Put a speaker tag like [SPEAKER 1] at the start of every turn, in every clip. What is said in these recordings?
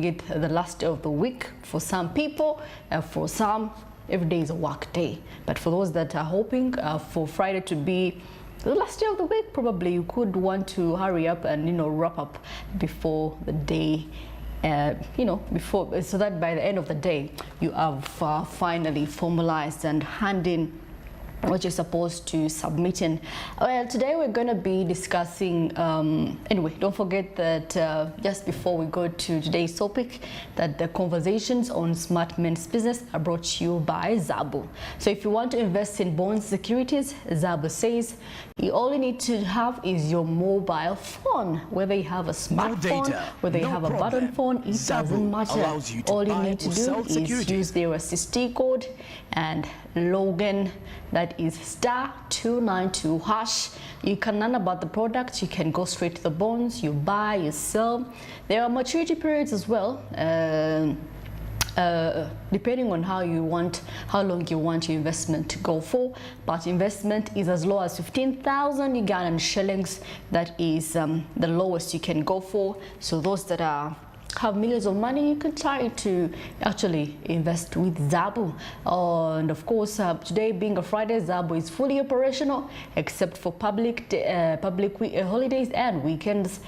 [SPEAKER 1] it the last day of the week for some people, for some every day is a work day. But for those that are hoping for Friday to be the last day of the week, probably you could want to hurry up and wrap up before the day, before, so that by the end of the day you have finally formalized and hand in what you're supposed to submit in. Well, today we're going to be discussing, anyway, don't forget that just before we go to today's topic, that the conversations on Smart Men's Business are brought to you by Zabu. So if you want to invest in bonds securities, Zabu says all you need to have is your mobile phone. Whether you have a smartphone, whether you have a button phone, it doesn't matter. All you need to do is use their SST code and log in. That is *292#. You can learn about the product. You can go straight to the bonds. You buy, you sell. There are maturity periods as well, depending on how long you want your investment to go for. But investment is as low as 15,000 Ugandan shillings. That is the lowest you can go for. So those that have millions of money, you can try to actually invest with Zabu. And of course, today being a Friday, Zabu is fully operational except for public holidays and weekends,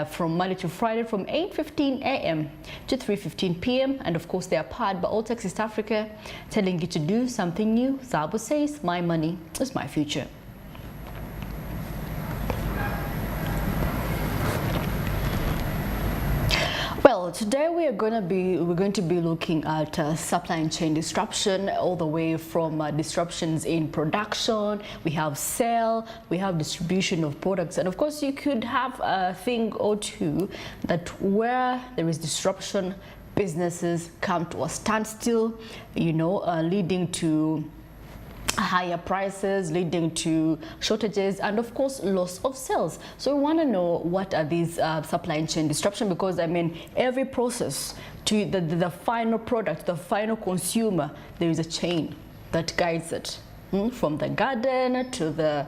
[SPEAKER 1] from Monday to Friday from 8:15 a.m. to 3:15 p.m. And of course, they are powered by Alltech East Africa, telling you to do something new. Zabu says, my money is my future. Well, today we're going to be looking at supply chain disruption, all the way from disruptions in production. We have sale, we have distribution of products, and of course you could have a thing or two that where there is disruption, businesses come to a standstill, leading to higher prices, leading to shortages, and of course loss of sales. So we want to know what are these supply chain disruption, because I mean every process to the final product, the final consumer, there is a chain that guides it, from the garden to the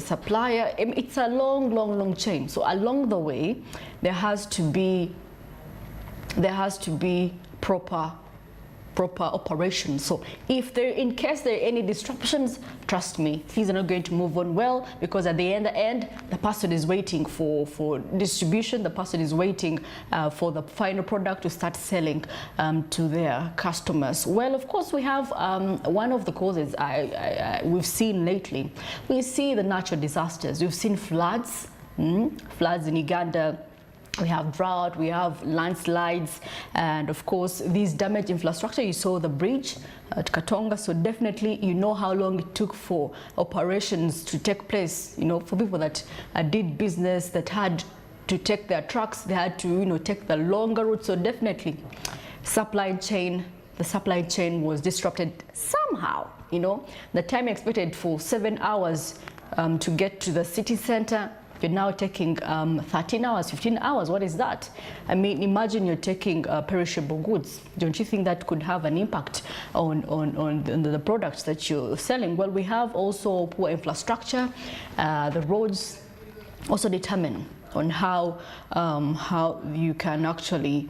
[SPEAKER 1] supplier. It's a long chain. So along the way there has to be proper operation. So if in case there are any disruptions, trust me, things are not going to move on well, because at the end the person is waiting for distribution, the person is waiting for the final product to start selling to their customers. Well, of course, we have one of the causes we've seen lately. We see the natural disasters. We've seen floods in Uganda. We have drought, we have landslides, and of course these damaged infrastructure. You saw the bridge at Katonga, so definitely how long it took for operations to take place. For people that did business, that had to take their trucks, they had to take the longer route. So definitely the supply chain was disrupted somehow. The time expected for 7 hours to get to the city center, you're now taking 13 hours, 15 hours. What is that? I mean, imagine you're taking perishable goods. Don't you think that could have an impact on the products that you're selling? Well, we have also poor infrastructure. The roads also determine on how you can actually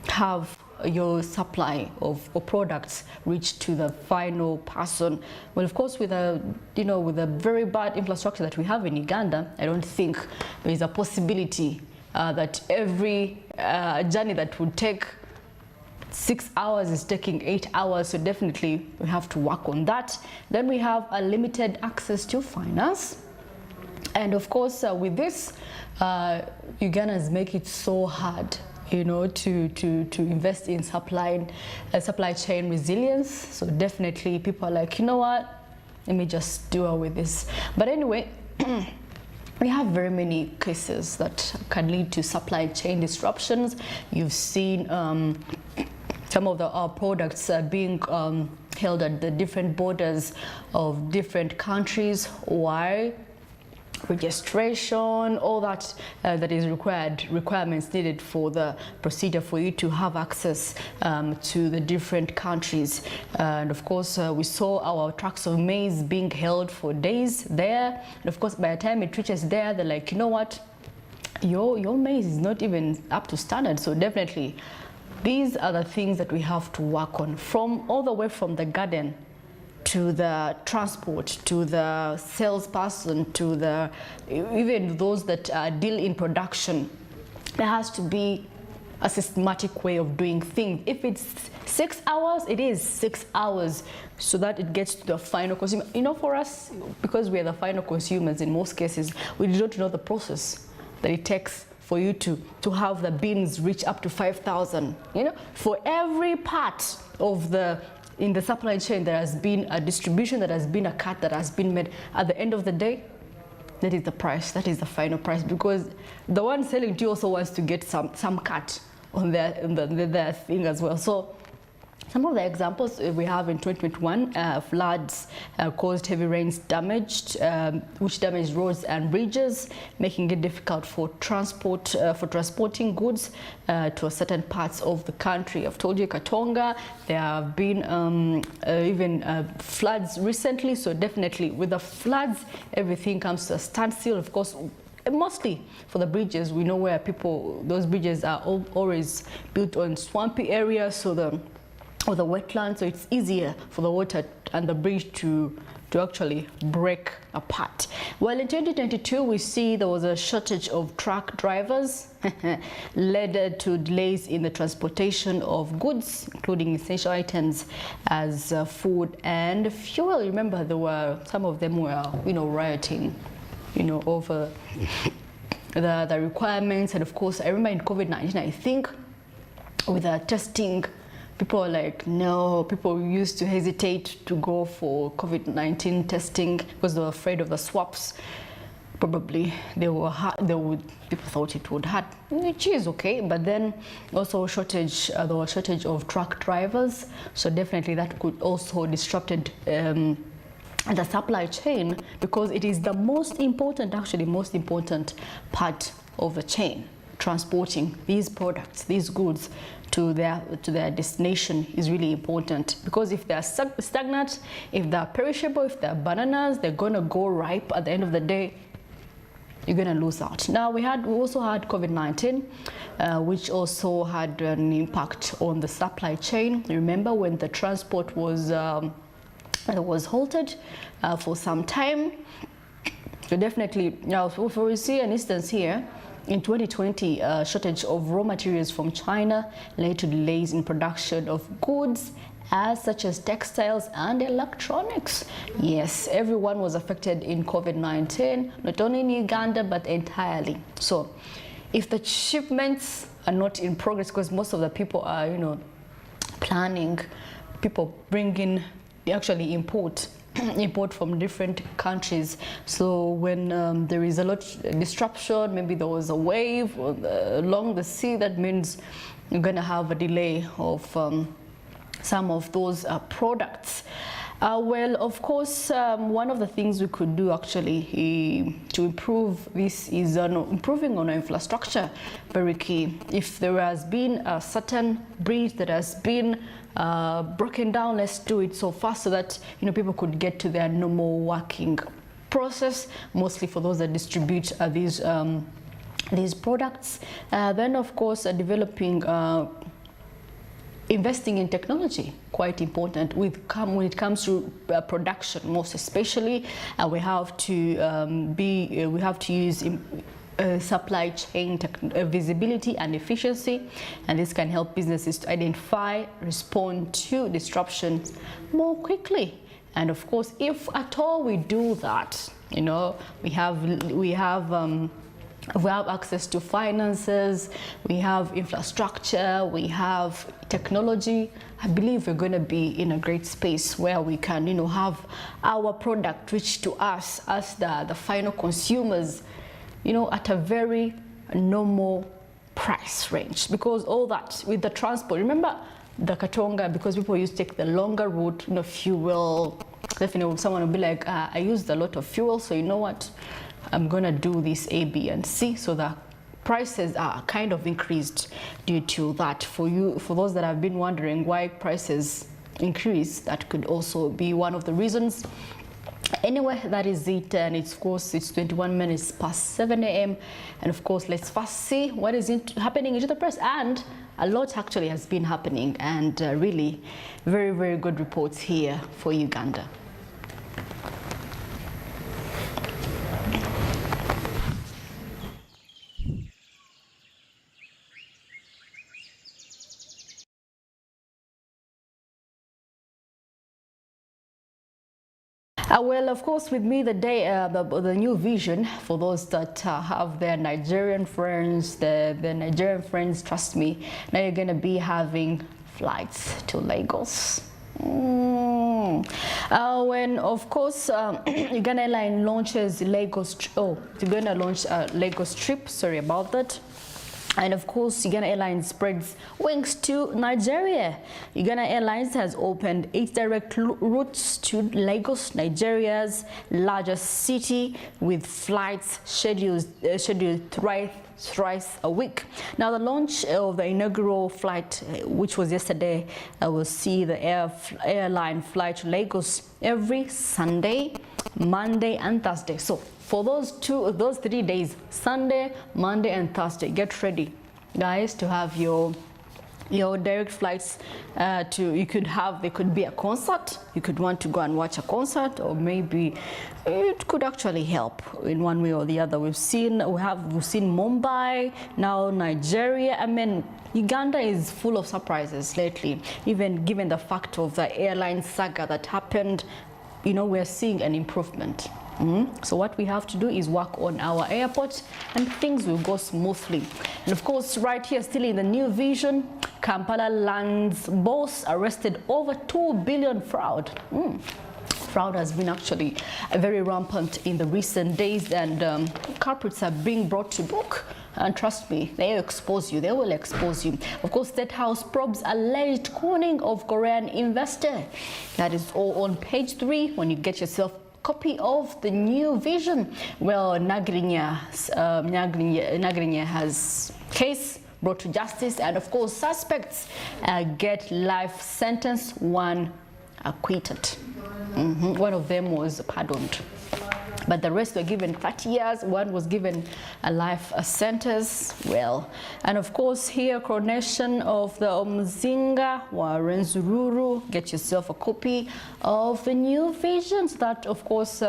[SPEAKER 1] have your supply of products reach to the final person. Well, of course, with a very bad infrastructure that we have in Uganda, I don't think there is a possibility that every journey that would take 6 hours is taking 8 hours. So definitely we have to work on that. Then we have a limited access to finance, and of course with this, Ugandans make it so hard to invest in supply chain resilience. So definitely people are like, what, let me just do away with this. But anyway, we have very many cases that can lead to supply chain disruptions. You've seen some of our products being held at the different borders of different countries. Why? Registration, all that that is requirements needed for the procedure for you to have access to the different countries. And of course, we saw our trucks of maize being held for days there, and of course by the time it reaches there, they're like, what, your maize is not even up to standard. So definitely these are the things that we have to work on, from all the way from the garden to the transport, to the salesperson, to the even those that deal in production. There has to be a systematic way of doing things. If it's 6 hours, it is 6 hours, so that it gets to the final consumer. You know, for us, because we are the final consumers in most cases, we don't know the process that it takes for you to have the beans reach up to 5,000. You know, for every part of in the supply chain, there has been a distribution, there has been a cut that has been made. At the end of the day, that is the price, that is the final price, because the one selling to you also wants to get some cut on their thing as well. So some of the examples we have in 2021, floods caused heavy rains which damaged roads and bridges, making it difficult for transporting goods to certain parts of the country. I've told you Katonga, there have been even floods recently, so definitely with the floods, everything comes to a standstill. Of course, mostly for the bridges, we know where those bridges are always built on swampy areas, so the wetlands, so it's easier for the water and the bridge to actually break apart. Well, in 2022, we see there was a shortage of truck drivers, led to delays in the transportation of goods, including essential items as food and fuel. Remember, some of them were, rioting, over the requirements. And of course, I remember in COVID-19, I think with the testing, people are like, no, people used to hesitate to go for COVID-19 testing because they were afraid of the swabs. Probably people thought it would hurt, which is okay. But then also there was a shortage of truck drivers. So definitely that could also disrupted the supply chain, because it is the most important part of the chain. Transporting these products, these goods to their destination is really important, because if they're stagnant, if they're perishable, if they're bananas, they're gonna go ripe. At the end of the day, you're gonna lose out. Now we also had COVID-19, which also had an impact on the supply chain. Remember when the transport was halted for some time. So definitely, now if we see an instance here, in 2020, a shortage of raw materials from China led to delays in production of goods such as textiles and electronics. Yes, everyone was affected in COVID-19, not only in Uganda, but entirely. So if the shipments are not in progress, because most of the people are, planning, people bring in, they actually import from different countries. So when there is a lot of disruption, maybe there was a wave along the sea, that means you're going to have a delay of some of those products. Well, of course, one of the things we could do actually to improve this is improving on our infrastructure. Very key. If there has been a certain bridge that has been broken down, let's do it so fast so that people could get to their normal working process, mostly for those that distribute these products. Then of course developing investing in technology, quite important when it comes to production, most especially. We have to use supply chain visibility and efficiency, and this can help businesses to identify, respond to disruptions more quickly. And of course, if at all we do that, we have access to finances, we have infrastructure, we have technology. I believe we're going to be in a great space where we can, have our product reach to us as the final consumers, at a very normal price range. Because all that with the transport, remember the Katonga, because people used to take the longer route, fuel. Definitely someone will be like, I used a lot of fuel, so you know what? I'm gonna do this A, B, and C, so the prices are kind of increased due to that. For those that have been wondering why prices increase, that could also be one of the reasons. Anyway, that is it, and it's, of course, it's 21 minutes past 7 a.m. and of course, let's first see what is happening into the press. And a lot actually has been happening, and really very, very good reports here for Uganda. Well, of course, with me the new vision for those that have their Nigerian friends, the Nigerian friends, trust me, now you're going to be having flights to Lagos. When, of course, Uganda Airline launches Lagos, they're going to launch a Lagos trip, sorry about that. And of course, Uganda Airlines spreads wings to Nigeria. Uganda Airlines has opened 8 direct routes to Lagos, Nigeria's largest city, with flights scheduled thrice a week. Now, the launch of the inaugural flight, which was yesterday, will see the airline fly to Lagos every Sunday, Monday, and Thursday. So for those 3 days, Sunday, Monday, and Thursday, get ready, guys, to have your direct flights there could be a concert. You could want to go and watch a concert, or maybe it could actually help in one way or the other. We've seen Mumbai, now Nigeria. I mean, Uganda is full of surprises lately, even given the fact of the airline saga that happened. We're seeing an improvement. So what we have to do is work on our airport, and things will go smoothly. And of course, right here, still in the new vision, Kampala lands boss arrested over 2 billion fraud. Fraud has been actually very rampant in the recent days, and culprits are being brought to book. And trust me, they will expose you. Of course, State House probes alleged conning of Korean investor. That is all on page 3 when you get yourself copy of the new vision. Well, Nagrinya has case brought to justice, and of course, suspects get life sentence, one acquitted. One of them was pardoned, but the rest were given 30 years. One was given a life sentence. Well, and of course, here, coronation of the Omuzinga Warenzururu. Get yourself a copy of the new visions. That, of course,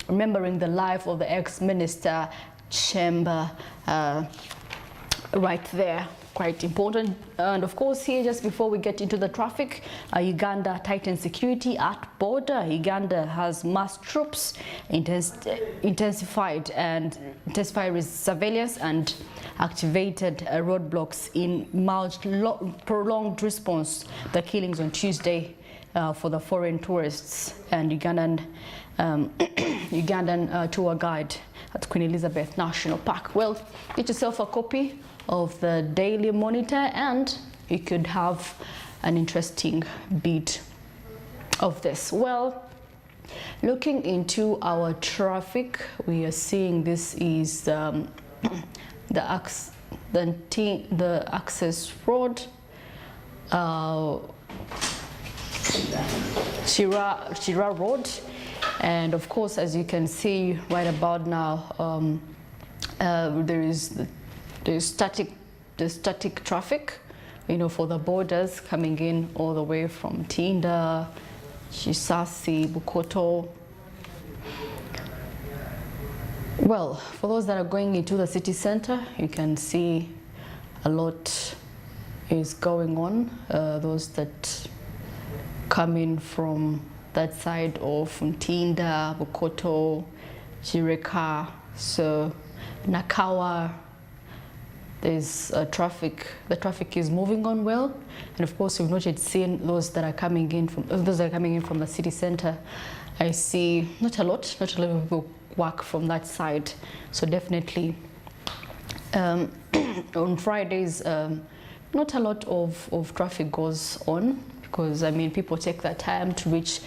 [SPEAKER 1] remembering the life of the ex-minister Chemba, right there. Quite important. And of course, here, just before we get into the traffic, Uganda tightens security at border. Uganda has mass troops, intensified surveillance, and activated roadblocks in prolonged response to the killings on Tuesday for the foreign tourists and Ugandan tour guide at Queen Elizabeth National Park. Well, get yourself a copy of the Daily Monitor, and you could have an interesting bit of this. Well, looking into our traffic, we are seeing this is the access road, Shira Road, and of course, as you can see right about now, there's static traffic, for the borders coming in all the way from Tinda, Chisasi, Bukoto. Well, for those that are going into the city center, you can see a lot is going on. Those that come in from that side of Tinda, Bukoto, Chireka, so Nakawa, there's traffic. The traffic is moving on well, and of course, we've not yet seen those that are coming in from the city center. I see not a lot of people work from that side, so definitely on Fridays, not a lot of traffic goes on, because I mean, people take their time to reach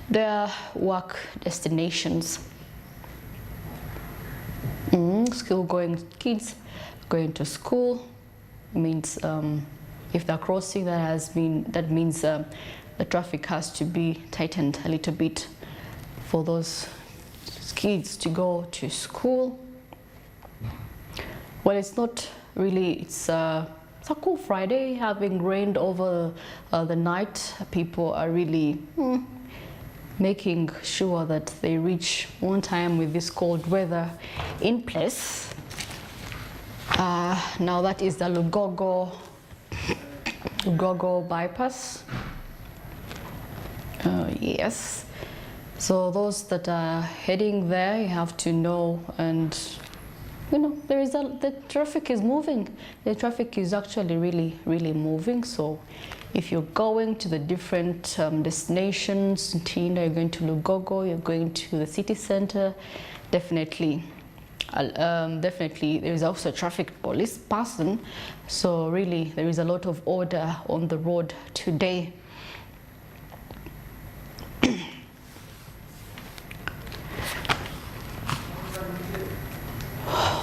[SPEAKER 1] their work destinations. School-going kids going to school means if they're crossing, that means the traffic has to be tightened a little bit for those kids to go to school. Well, it's not really, it's a cool Friday, having rained over the night. People are really making sure that they reach on time with this cold weather in place. Now that is the Lugogo bypass. Yes, so those that are heading there, you have to know, and you know, the traffic is moving. The traffic is actually really moving. So if you're going to the different destinations, you're going to Lugogo, you're going to the city center, definitely there is also a traffic police person. So really there is a lot of order on the road today.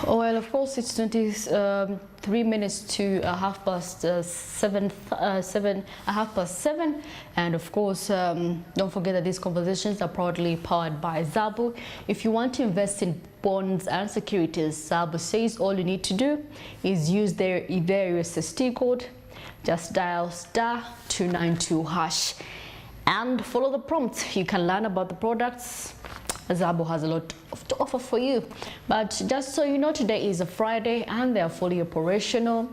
[SPEAKER 1] Oh, well, of course, it's 23 minutes to 7:30, 7:30, and of course, don't forget that these conversations are proudly powered by Zabu. If you want to invest in bonds and securities, Zabu says all you need to do is use their USSD code. Just dial *292# and follow the prompts. You can learn about the products. Zabu has a lot to offer for you. But just so you know, today is a Friday and they are fully operational.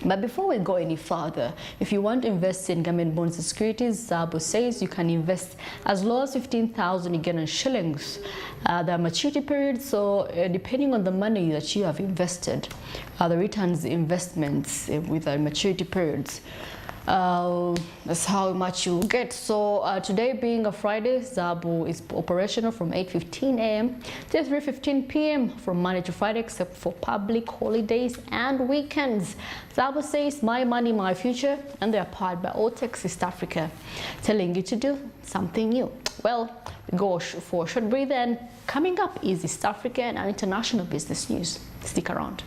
[SPEAKER 1] But before we go any further, if you want to invest in government bonds and securities, Zabu says you can invest as low as 15,000 Ugandan shillings. The maturity period, so depending on the money that you have invested, the returns investments with the maturity periods. That's how much you get. So today being a Friday, Zabu is operational from 8:15 a.m. to 3:15 p.m. from Monday to Friday, except for public holidays and weekends. Zabu says, my money, my future, and they are powered by Otex East Africa, telling you to do something new. Well, we go for a short breather, and coming up is East African and international business news. Stick around.